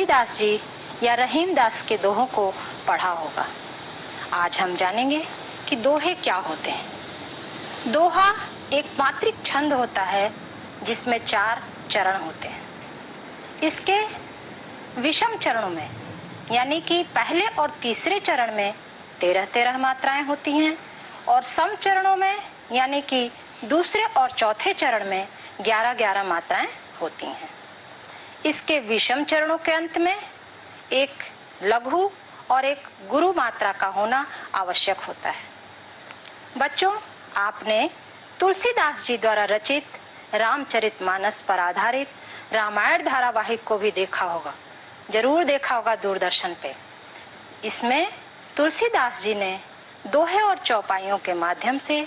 तुलसीदास जी या रहीमदास के दोहों को पढ़ा होगा। आज हम जानेंगे कि दोहे क्या होते हैं। दोहा एक मात्रिक छंद होता है जिसमें 4 चरण होते हैं। इसके विषम चरणों में यानी कि पहले और तीसरे चरण में 13-13 मात्राएं होती हैं और सम चरणों में यानी कि दूसरे और चौथे चरण में 11-11 मात्राएं होती हैं। इसके विषम चरणों के अंत में एक लघु और एक गुरु मात्रा का होना आवश्यक होता है। बच्चों, आपने तुलसीदास जी द्वारा रचित रामचरितमानस पर आधारित रामायण धारावाहिक को भी देखा होगा, जरूर देखा होगा दूरदर्शन पे। इसमें तुलसीदास जी ने दोहे और चौपाइयों के माध्यम से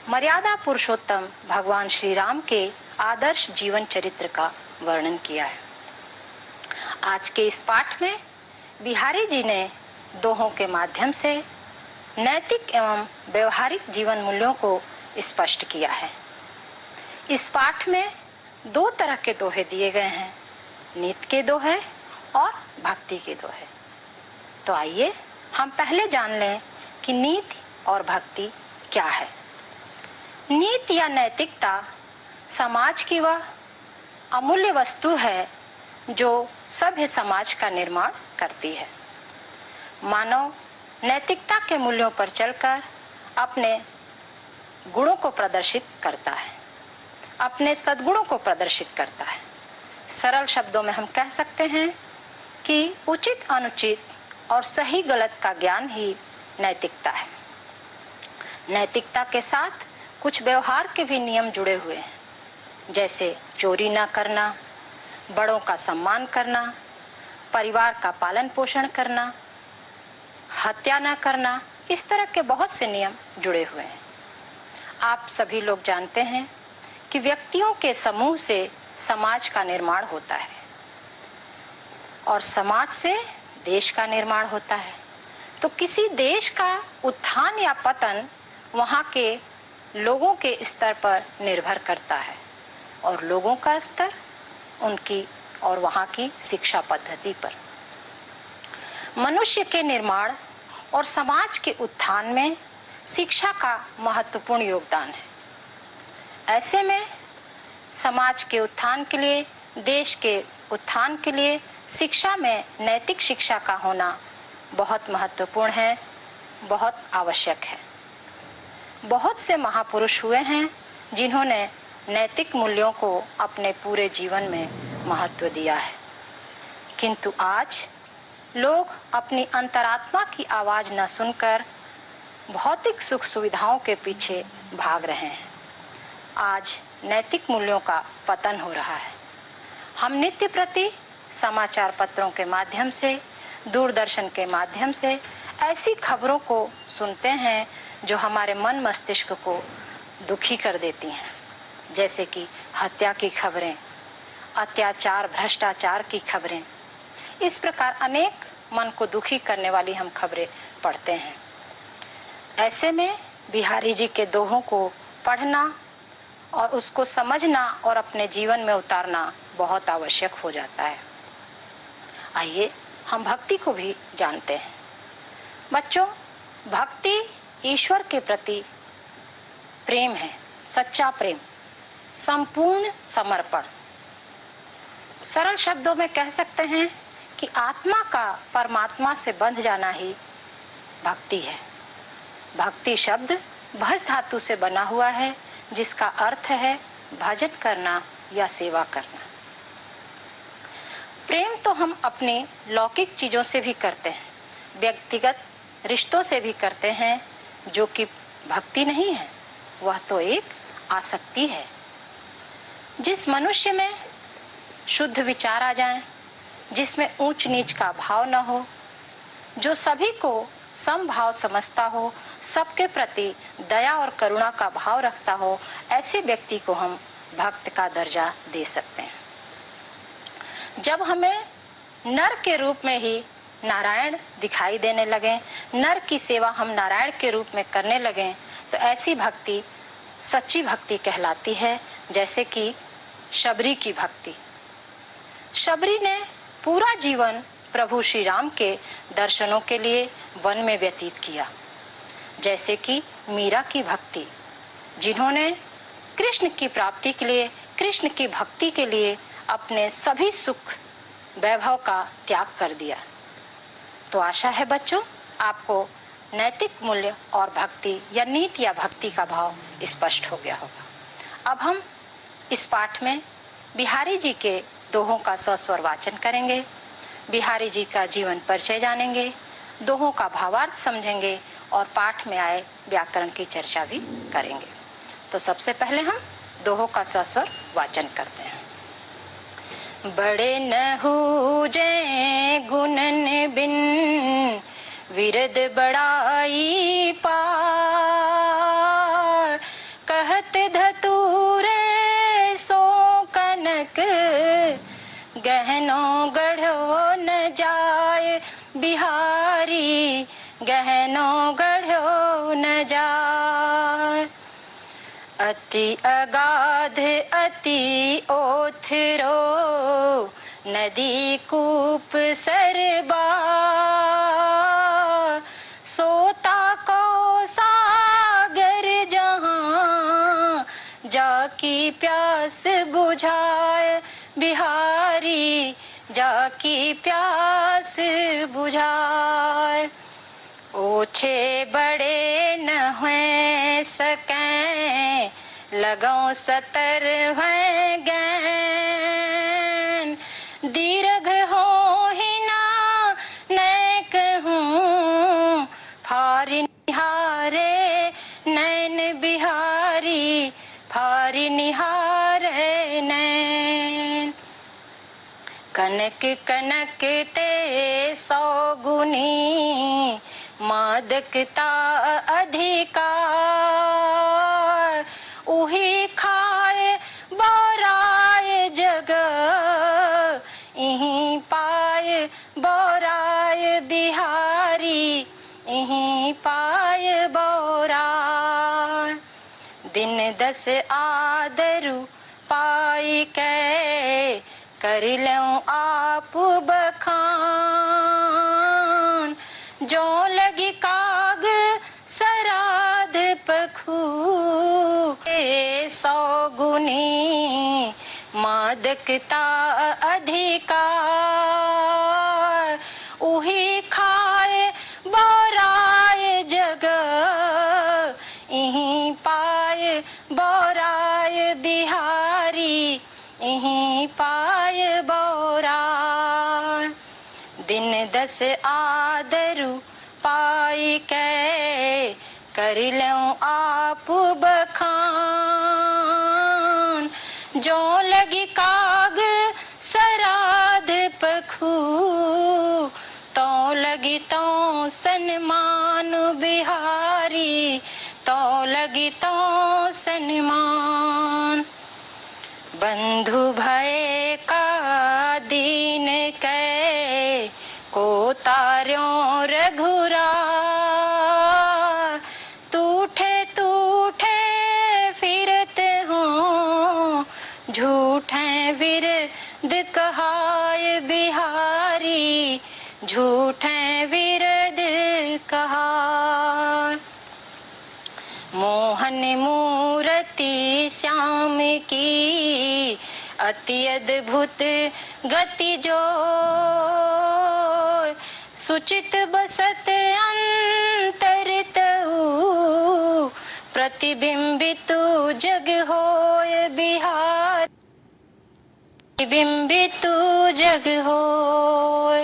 मर्यादा पुरुषोत्तम भगवान श्री राम के आदर्श जीवन चरित्र का वर्णन किया है। आज के इस पाठ में बिहारी जी ने दोहों के माध्यम से नैतिक एवं व्यवहारिक जीवन मूल्यों को स्पष्ट किया है। इस पाठ में 2 तरह के दोहे दिए गए हैं, नीति के दोहे और भक्ति के दोहे। तो आइए हम पहले जान लें कि नीति और भक्ति क्या है। नीति या नैतिकता समाज की वह अमूल्य वस्तु है जो सभ्य समाज का निर्माण करती है। मानव नैतिकता के मूल्यों पर चलकर अपने गुणों को प्रदर्शित करता है, अपने सद्गुणों को प्रदर्शित करता है। सरल शब्दों में हम कह सकते हैं कि उचित अनुचित और सही गलत का ज्ञान ही नैतिकता है। नैतिकता के साथ कुछ व्यवहार के भी नियम जुड़े हुए हैं, जैसे चोरी ना करना, बड़ों का सम्मान करना, परिवार का पालन पोषण करना, हत्या ना करना। इस तरह के बहुत से नियम जुड़े हुए हैं। आप सभी लोग जानते हैं कि व्यक्तियों के समूह से समाज का निर्माण होता है और समाज से देश का निर्माण होता है। तो किसी देश का उत्थान या पतन वहाँ के लोगों के स्तर पर निर्भर करता है और लोगों का स्तर उनकी और वहाँ की शिक्षा पद्धति पर। मनुष्य के निर्माण और समाज के उत्थान में शिक्षा का महत्वपूर्ण योगदान है। ऐसे में समाज के उत्थान के लिए, देश के उत्थान के लिए शिक्षा में नैतिक शिक्षा का होना बहुत महत्वपूर्ण है, बहुत आवश्यक है। बहुत से महापुरुष हुए हैं जिन्होंने नैतिक मूल्यों को अपने पूरे जीवन में महत्व दिया है, किंतु आज लोग अपनी अंतरात्मा की आवाज न सुनकर भौतिक सुख सुविधाओं के पीछे भाग रहे हैं। आज नैतिक मूल्यों का पतन हो रहा है। हम नित्य प्रति समाचार पत्रों के माध्यम से, दूरदर्शन के माध्यम से ऐसी खबरों को सुनते हैं जो हमारे मन मस्तिष्क को दुखी कर देती हैं, जैसे कि हत्या की खबरें, अत्याचार, भ्रष्टाचार की खबरें। इस प्रकार अनेक मन को दुखी करने वाली हम खबरें पढ़ते हैं। ऐसे में बिहारी जी के दोहों को पढ़ना और उसको समझना और अपने जीवन में उतारना बहुत आवश्यक हो जाता है। आइए हम भक्ति को भी जानते हैं। बच्चों, भक्ति ईश्वर के प्रति प्रेम है, सच्चा प्रेम, संपूर्ण समर्पण। सरल शब्दों में कह सकते हैं कि आत्मा का परमात्मा से बंध जाना ही भक्ति है। भक्ति शब्द भज धातु से बना हुआ है, जिसका अर्थ है भजन करना या सेवा करना। प्रेम तो हम अपनी लौकिक चीजों से भी करते हैं, व्यक्तिगत रिश्तों से भी करते हैं, जो कि भक्ति नहीं है, वह तो एक आसक्ति है। जिस मनुष्य में शुद्ध विचार आ जाएं, जिसमें ऊंच नीच का भाव न हो, जो सभी को समभाव समझता हो, सबके प्रति दया और करुणा का भाव रखता हो, ऐसे व्यक्ति को हम भक्त का दर्जा दे सकते हैं। जब हमें नर के रूप में ही नारायण दिखाई देने लगे, नर की सेवा हम नारायण के रूप में करने लगे, तो ऐसी भक्ति सच्ची भक्ति कहलाती है। जैसे कि शबरी की भक्ति। शबरी ने पूरा जीवन प्रभु श्री राम के दर्शनों के लिए वन में व्यतीत किया। जैसे कि मीरा की भक्ति, जिन्होंने कृष्ण की प्राप्ति के लिए, कृष्ण की भक्ति के लिए अपने सभी सुख वैभव का त्याग कर दिया। तो आशा है बच्चों, आपको नैतिक मूल्य और भक्ति या नीति या भक्ति का भाव स्पष्ट हो गया होगा। अब हम इस पाठ में बिहारी जी के दोहों का सस्वर वाचन करेंगे, बिहारी जी का जीवन परिचय जानेंगे, दोहों का भावार्थ समझेंगे और पाठ में आए व्याकरण की चर्चा भी करेंगे। तो सबसे पहले हम दोहों का सस्वर वाचन करते हैं। बड़े न हूजे गुणन बिन, विरद बड़ाई पार, कहत धतूरे सो कनक, गहनो गढ़ो न जाय बिहारी, गहनो गढ़ो न जाय। अति अगाध अति ओथरो, नदी कूप सरबार, सोता को सागर जहाँ, जाकी प्यास बुझाए बिहारी, जाकी प्यास बुझाए। ओछे बड़े न हुए सकें, लगों सतर हुए गैन, दीर्घ हो ही ना नै कहूँ, फारी निहारे नैन बिहारी, फारी निहारे नैन। कनक कनक ते सौ गुनी, मादकता अधिकार, उही खाए बोराए जग, इहीं पाए बोराए बिहारी, इहीं पाए बोराए। दिन 10 आदरु पाई के, कर लूं आप बखान, जो लगी काग सराध पखू, सौ गुनी मादकता अधिकार, उही खाए बोराए जग, इहीं पाए बोराए बिहारी, इहीं पाए बोराए। दिन 10 आदरु पाई के, कर लूं आप बखान, जो लगी काग सराध पखू, तो लगी तो सन्मान बिहारी, तो लगी तो सन्मान। बंधु भय का दीन के, को तार्यों रघुराय, टूटे टूटे फिरत हूँ, झूठे विरद कहाय बिहारी, झूठे विरद कहाय। मोहन मूरति श्याम की, अति अद्भुत गति जो, सुचित बसत अंतरितऊ, प्रतिबिंबित जग होय बिहार, प्रतिबिंबित जग होय।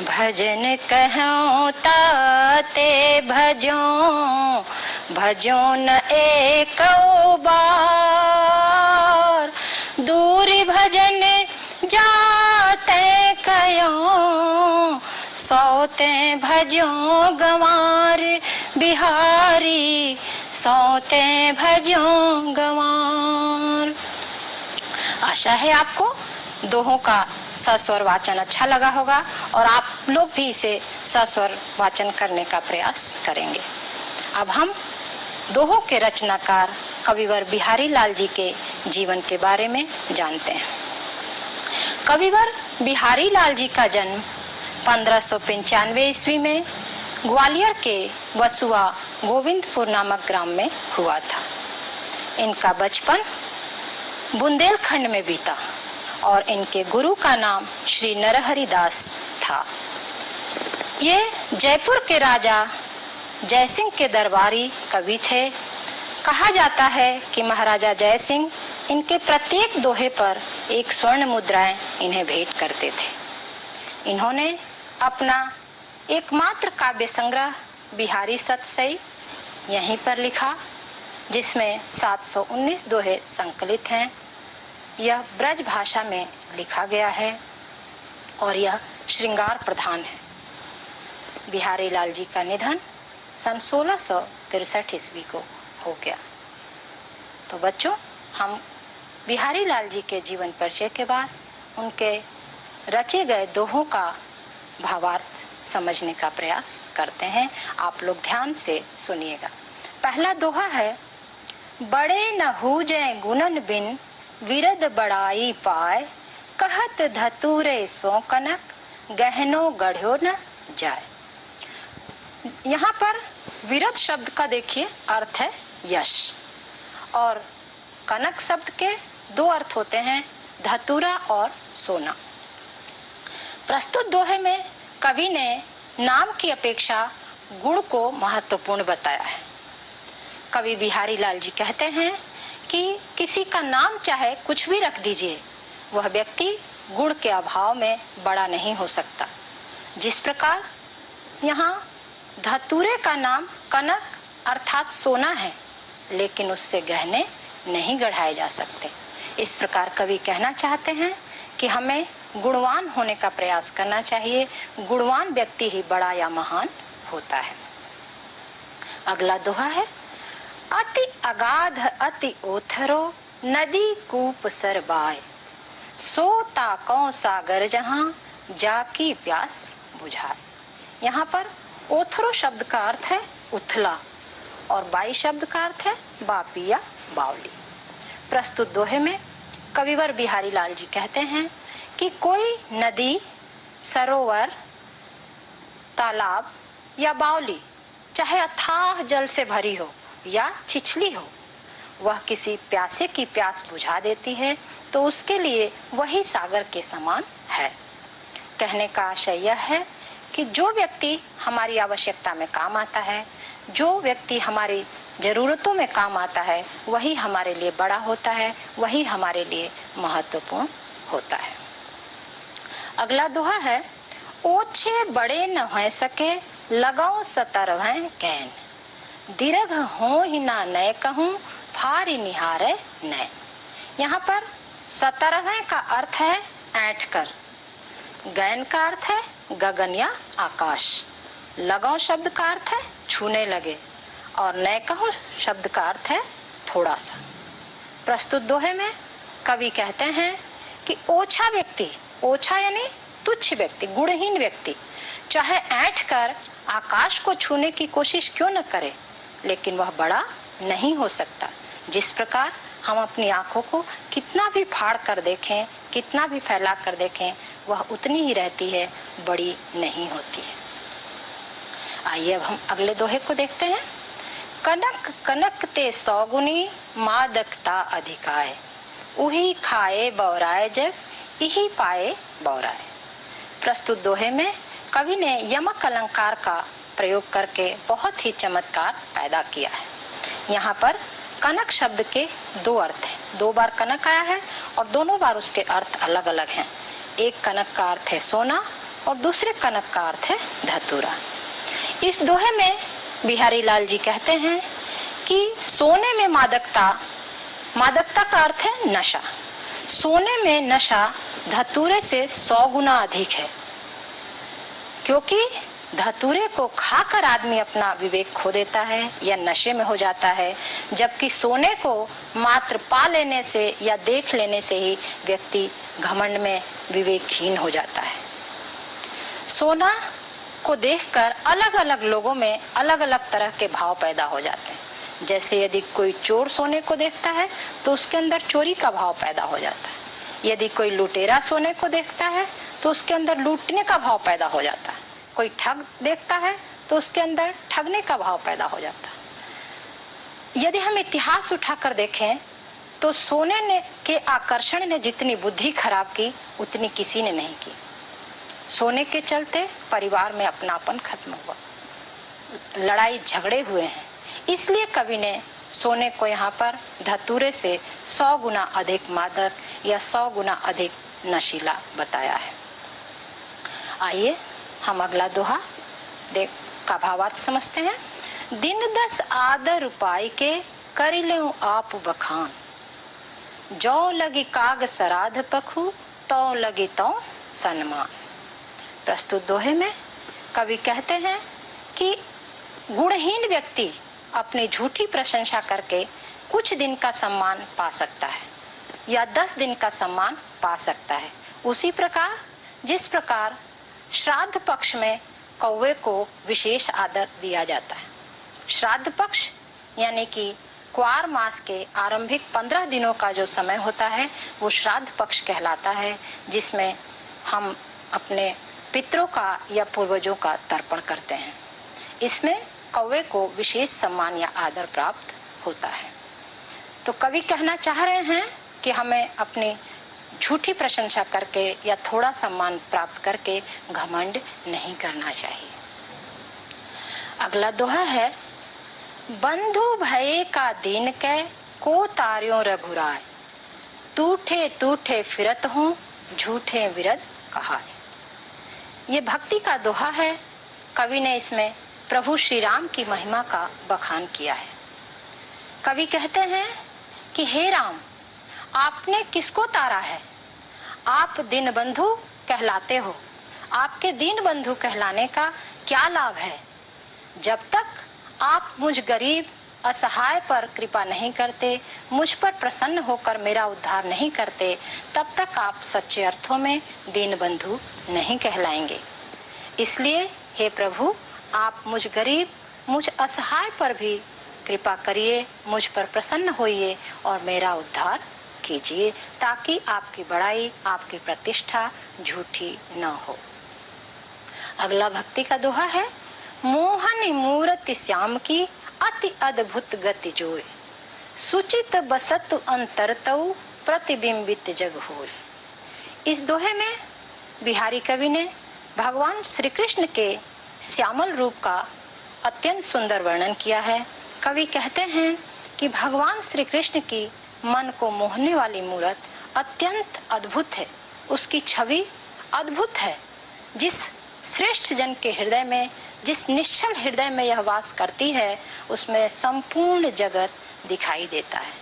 भजन कहूँ ताते भजो, भजो न एक बार, दूरी भजन जाते कयो, सौते भजो गंवार बिहारी, सौते भजो गंवार। आशा है आपको दोहों का सस्वर वाचन अच्छा लगा होगा और आप लोग भी इसे सस्वर वाचन करने का प्रयास करेंगे। अब हम दोहों के रचनाकार कविवर बिहारी लाल जी के जीवन के बारे में जानते हैं। कविवर बिहारी लाल जी का जन्म 1595 ईस्वी में ग्वालियर के वसुआ गोविंदपुर नामक ग्राम में हुआ था। इनका बचपन बुंदेलखंड में बीता और इनके गुरु का नाम श्री नरहरि दास था। ये जयपुर के राजा जयसिंह के दरबारी कवि थे। कहा जाता है कि महाराजा जयसिंह इनके प्रत्येक दोहे पर एक स्वर्ण मुद्राएं इन्हें भेंट करते थे। इन्होंने अपना एकमात्र काव्य संग्रह बिहारी सतसई यहीं पर लिखा, जिसमें 719 दोहे संकलित हैं। यह ब्रज भाषा में लिखा गया है और यह श्रृंगार प्रधान है। बिहारी लाल जी का निधन सन 1663 ईस्वी को हो गया। तो बच्चों, हम बिहारी लाल जी के जीवन परिचय के बाद उनके रचे गए दोहों का भावार्थ समझने का प्रयास करते हैं। आप लोग ध्यान से सुनिएगा। पहला दोहा है, बड़े न हूजे गुणन बिन विरद बड़ाई पाए, कहत धतूरे सो कनक गहनो गढ़ो न जाए। यहाँ पर विरद शब्द का देखिए अर्थ है यश, और कनक शब्द के दो अर्थ होते हैं, धतूरा और सोना। प्रस्तुत दोहे में कवि ने नाम की अपेक्षा गुण को महत्वपूर्ण बताया है। कवि बिहारी लाल जी कहते हैं कि किसी का नाम चाहे कुछ भी रख दीजिए, वह व्यक्ति गुण के अभाव में बड़ा नहीं हो सकता। जिस प्रकार यहाँ धतूरे का नाम कनक अर्थात सोना है, लेकिन उससे गहने नहीं गढ़ाए जा सकते। इस प्रकार कवि कहना चाहते हैं कि हमें गुणवान होने का प्रयास करना चाहिए। गुणवान व्यक्ति ही बड़ा या महान होता है। अगला दोहा है, अति अगाध अति ओथरो नदी कूप सरबाए, सो ताको सागर जहां जाकी प्यास बुझाए। यहाँ पर ओथरो शब्द का अर्थ है उथला और बाई शब्द का अर्थ है बापी या बावली। प्रस्तुत दोहे में कविवर बिहारी लाल जी कहते हैं कि कोई नदी, सरोवर, तालाब या बावली चाहे अथाह जल से भरी हो या छिछली हो, वह किसी प्यासे की प्यास बुझा देती है तो उसके लिए वही सागर के समान है। कहने का आशय यह है कि जो व्यक्ति हमारी आवश्यकता में काम आता है, जो व्यक्ति हमारी जरूरतों में काम आता है, वही हमारे लिए बड़ा होता है, वही हमारे लिए महत्वपूर्ण होता है। अगला दोहा है, ओछे बड़े न हो सके लगाओ सतरवें कैन, दीर्घ हो ही ना नय कहूं फारी निहारे नैन। यहाँ पर सतरवें का अर्थ है ऐंठ कर, गैन का अर्थ है गगन या आकाश, लगाओ शब्द का अर्थ है छूने लगे और नय कहूं शब्द का अर्थ है थोड़ा सा। प्रस्तुत दोहे में कवि कहते हैं कि ओछा व्यक्ति, ओछा यानी तुच्छ व्यक्ति, गुणहीन व्यक्ति, चाहे ऐंठ कर आकाश को छूने की कोशिश क्यों न करे, लेकिन वह बड़ा नहीं हो सकता। जिस प्रकार हम अपनी आंखों को कितना भी फाड़ कर देखें, कितना भी फैला कर देखें, वह उतनी ही रहती है, बड़ी नहीं होती है। आइए अब हम अगले दोहे को देखते हैं। कनक कनक ते 100 गुनी मादकता अधिकाए, उही खाए बौराए जग इही पाए बौराए। प्रस्तुत दोहे में कवि ने यमक अलंकार का प्रयोग करके बहुत ही चमत्कार पैदा किया है। यहाँ पर कनक शब्द के दो अर्थ हैं, 2 बार कनक आया है और दोनों बार उसके अर्थ अलग अलग हैं। एक कनक का अर्थ है सोना और दूसरे कनक का अर्थ है धतूरा। इस दोहे में बिहारी लाल जी कहते हैं कि सोने में मादकता, मादकता का अर्थ है नशा, सोने में नशा धतूरे से 100 गुना अधिक है, क्योंकि धतूरे को खाकर आदमी अपना विवेक खो देता है या नशे में हो जाता है, जबकि सोने को मात्र पा लेने से या देख लेने से ही व्यक्ति घमंड में विवेकहीन हो जाता है। सोना को देखकर अलग अलग लोगों में अलग अलग तरह के भाव पैदा हो जाते हैं। जैसे यदि कोई चोर सोने को देखता है तो उसके अंदर चोरी का भाव पैदा हो जाता है। यदि कोई लुटेरा सोने को देखता है तो उसके अंदर लूटने का भाव पैदा हो जाता है। कोई ठग देखता है तो उसके अंदर ठगने का भाव पैदा हो जाता है। यदि हम इतिहास उठाकर देखें तो सोने ने के आकर्षण ने जितनी बुद्धि खराब की उतनी किसी ने नहीं की। सोने के चलते परिवार में अपनापन खत्म हुआ, लड़ाई झगड़े हुए हैं। इसलिए कवि ने सोने को यहाँ पर धतूरे से 100 गुना अधिक मादक या 100 गुना अधिक नशीला बताया है। आइए हम अगला दोहा देख का भावार्थ समझते हैं। दिन 10 आदर उपाय के करि लेऊ आप बखान, जो लगी काग सराध पखु तो लगी तो सन्मान। प्रस्तुत दोहे में कवि कहते हैं कि गुणहीन व्यक्ति अपनी झूठी प्रशंसा करके कुछ दिन का सम्मान पा सकता है या 10 दिन का सम्मान पा सकता है। उसी प्रकार जिस प्रकार श्राद्ध पक्ष में कौवे को विशेष आदर दिया जाता है। श्राद्ध पक्ष यानी कि क्वार मास के आरंभिक 15 दिनों का जो समय होता है वो श्राद्ध पक्ष कहलाता है, जिसमें हम अपने पितरों का या पूर्वजों का तर्पण करते हैं। इसमें कौवे को विशेष सम्मान या आदर प्राप्त होता है। तो कवि कहना चाह रहे हैं कि हमें अपनी झूठी प्रशंसा करके या थोड़ा सम्मान प्राप्त करके घमंड नहीं करना चाहिए। अगला दोहा है, बंधु भये का दीन कै को तार्यों रघुराय, टूठे टूठे फिरत हूँ झूठे विरद कहाय। ये भक्ति का दोहा है। कवि ने इसमें प्रभु श्री राम की महिमा का बखान किया है। कवि कहते हैं कि हे राम, आपने किसको तारा है? आप दीन बंधु कहलाते हो। आपके दीन बंधु कहलाने का क्या लाभ है? जब तक आप मुझ गरीब असहाय पर कृपा नहीं करते, मुझ पर प्रसन्न होकर मेरा उद्धार नहीं करते, तब तक आप सच्चे अर्थों में दीन बंधु नहीं कहलाएंगे। इसलिए हे प्रभु, आप मुझ गरीब, मुझ असहाय पर भी कृपा करिए, मुझ पर प्रसन्न होइए और मेरा उद्धार कीजिए, ताकि आपकी बड़ाई, आपकी प्रतिष्ठा झूठी न हो। अगला भक्ति का दोहा है, मोहन मूर्ति श्याम की अति अद्भुत गति जोय, सुचित बसत अंतरतउ प्रतिबिंबित जग होय। इस दोहे में बिहारी कवि ने भगवान श्री कृष्ण के श्यामल रूप का अत्यंत सुंदर वर्णन किया है। कवि कहते हैं कि भगवान श्री कृष्ण की मन को मोहने वाली मूर्त अत्यंत अद्भुत है, उसकी छवि अद्भुत है। जिस श्रेष्ठ जन के हृदय में, जिस निश्चल हृदय में यह वास करती है, उसमें संपूर्ण जगत दिखाई देता है,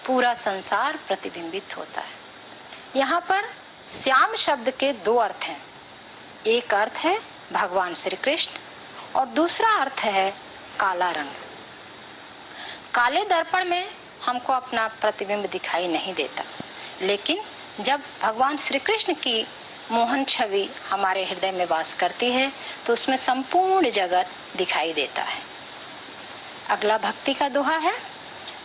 पूरा संसार प्रतिबिंबित होता है। यहाँ पर श्याम शब्द के 2 अर्थ हैं। एक अर्थ है भगवान श्री कृष्ण और दूसरा अर्थ है काला रंग। काले दर्पण में हमको अपना प्रतिबिंब दिखाई नहीं देता, लेकिन जब भगवान श्री कृष्ण की मोहन छवि हमारे हृदय में वास करती है तो उसमें संपूर्ण जगत दिखाई देता है। अगला भक्ति का दोहा है,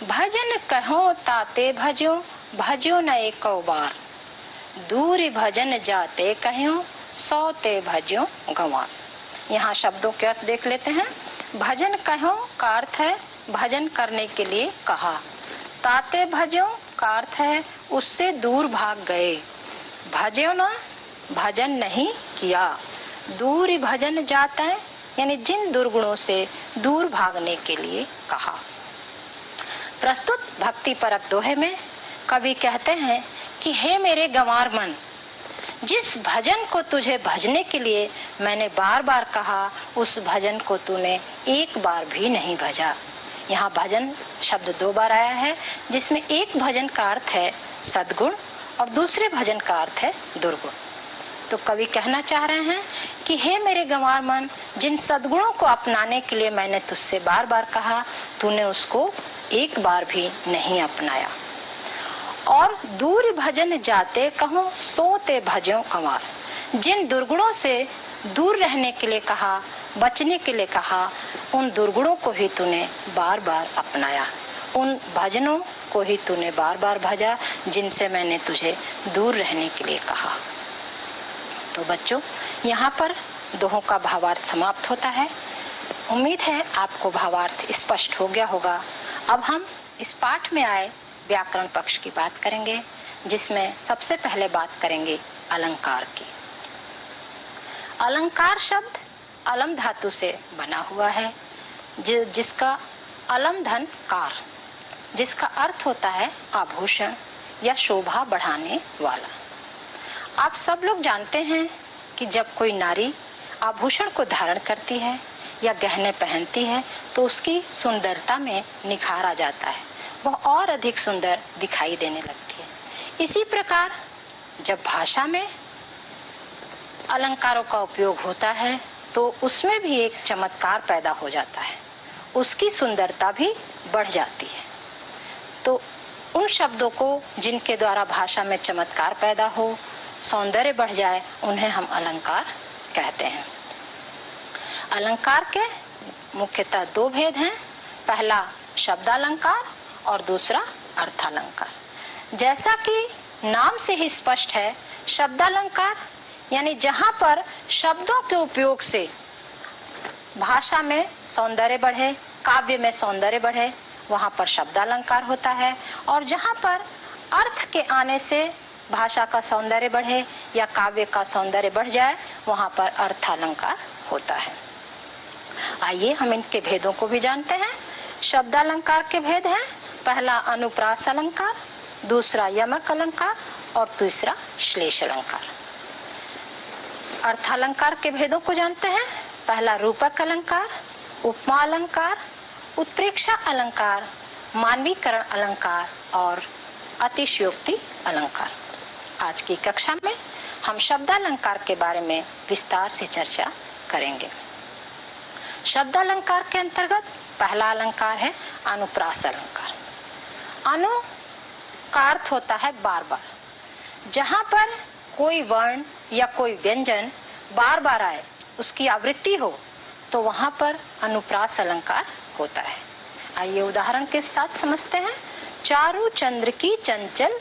भजन कहो ताते भजो, भजो न एको बार, दूर भजन जाते कहो, सौते भजो गंवार। यहाँ शब्दों के अर्थ देख लेते हैं। भजन कहो का अर्थ है भजन करने के लिए कहा, ताते भजो का अर्थ है उससे दूर भाग गए, भजो न भजन नहीं किया, दूर भजन जाता है यानी जिन दुर्गुणों से दूर भागने के लिए कहा। प्रस्तुत भक्ति परक दोहे में कवि कहते हैं कि हे मेरे गंवार मन, जिस भजन को तुझे भजने के लिए मैंने बार बार कहा, उस भजन को तूने एक बार भी नहीं भजा। यहाँ भजन शब्द 2 बार आया है, जिसमें एक भजन का अर्थ है सद्गुण और दूसरे भजन का अर्थ है दुर्गुण। तो कवि कहना चाह रहे हैं कि हे मेरे गंवार मन, जिन सद्गुणों को अपनाने के लिए मैंने तुझसे बार बार कहा, तूने उसको एक बार भी नहीं अपनाया। और दूर भजन जाते कहो, सोते भजो कंवार, जिन दुर्गुणों से दूर रहने के लिए कहा, बचने के लिए कहा, उन दुर्गुणों को ही तूने बार बार अपनाया। उन भजनों को ही तूने बार बार भजा जिनसे मैंने तुझे दूर रहने के लिए कहा। तो बच्चों, यहाँ पर दोहों का भावार्थ समाप्त होता है। उम्मीद है आपको भावार्थ स्पष्ट हो गया होगा। अब हम इस पाठ में आए व्याकरण पक्ष की बात करेंगे, जिसमें सबसे पहले बात करेंगे अलंकार की। अलंकार शब्द अलम धातु से बना हुआ है, जिसका अलम धन कार, जिसका अर्थ होता है आभूषण या शोभा बढ़ाने वाला। आप सब लोग जानते हैं कि जब कोई नारी आभूषण को धारण करती है या गहने पहनती है तो उसकी सुंदरता में निखार आ जाता है, वह और अधिक सुंदर दिखाई देने लगती है। इसी प्रकार जब भाषा में अलंकारों का उपयोग होता है तो उसमें भी एक चमत्कार पैदा हो जाता है, उसकी सुंदरता भी बढ़ जाती है। तो उन शब्दों को जिनके द्वारा भाषा में चमत्कार पैदा हो, सौंदर्य बढ़ जाए, उन्हें हम अलंकार कहते हैं। अलंकार के मुख्यतः दो भेद हैं, पहला शब्दालंकार और दूसरा अर्थालंकार। जैसा कि नाम से ही स्पष्ट है, शब्दालंकार यानी जहां पर शब्दों के उपयोग से भाषा में सौंदर्य बढ़े, काव्य में सौंदर्य बढ़े, वहां पर शब्दालंकार होता है। और जहां पर अर्थ के आने से भाषा का सौंदर्य बढ़े या काव्य का सौंदर्य बढ़ जाए, वहां पर अर्थालंकार होता है। आइए हम इनके भेदों को भी जानते हैं। शब्दालंकार के भेद हैं, पहला अनुप्रास अलंकार, दूसरा यमक अलंकार और तीसरा श्लेष अलंकार। अर्थालंकार के भेदों को जानते हैं, पहला रूपक अलंकार, उपमा अलंकार, उत्प्रेक्षा अलंकार, मानवीकरण अलंकार और अतिशयोक्ति अलंकार। आज की कक्षा में हम शब्दालंकार के बारे में विस्तार से चर्चा करेंगे। शब्दालंकार के अंतर्गत पहला अलंकार है अनुप्रास अलंकार। अनु का अर्थ होता है बार बार। जहां पर कोई वर्ण या कोई व्यंजन बार बार आए, उसकी आवृत्ति हो, तो वहां पर अनुप्रास अलंकार होता है। आइए उदाहरण के साथ समझते हैं। चारु चंद्र की चंचल